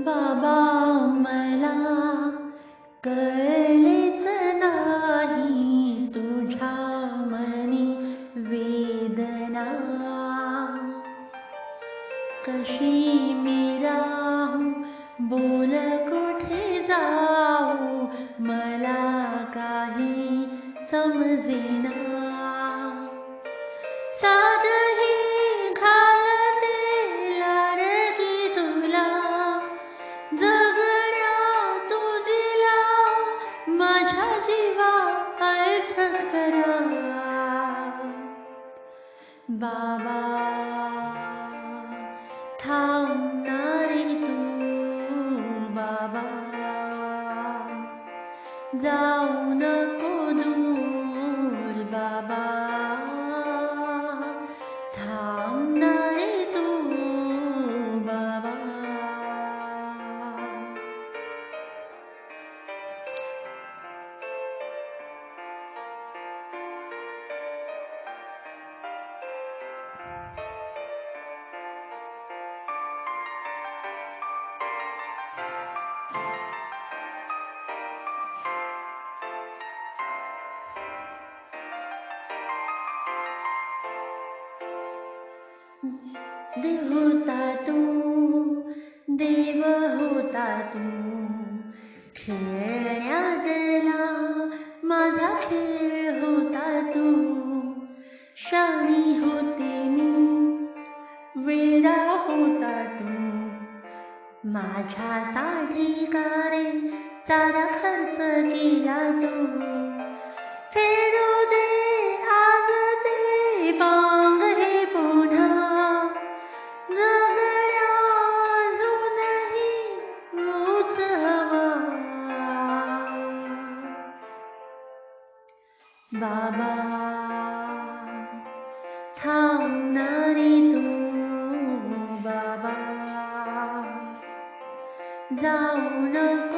बाबा मला कळलेच नाही तुझ्या मनी वेदना कशी मी राहू बोल कुठे जाऊ मला काही समजेना साधही घालते लाडकी तुला जगण्या तू दिला माझ्या जीवा अर्थ खरा बाबा थांबणारे तू बाबा जाऊ नको दूर बाबा थांबणारे तू बाबा देव होता तू खेळण्यातला माझा खेळ होता तू शाणी होते मी वेडा होता तू माझ्यासाठी कारे सारा खर्च केला तू फेडू दे आज ते पांग हे पुन्हा जगण्या अजूनही मूच हवा बाबा थांबणारे तू बाबा जाऊ नको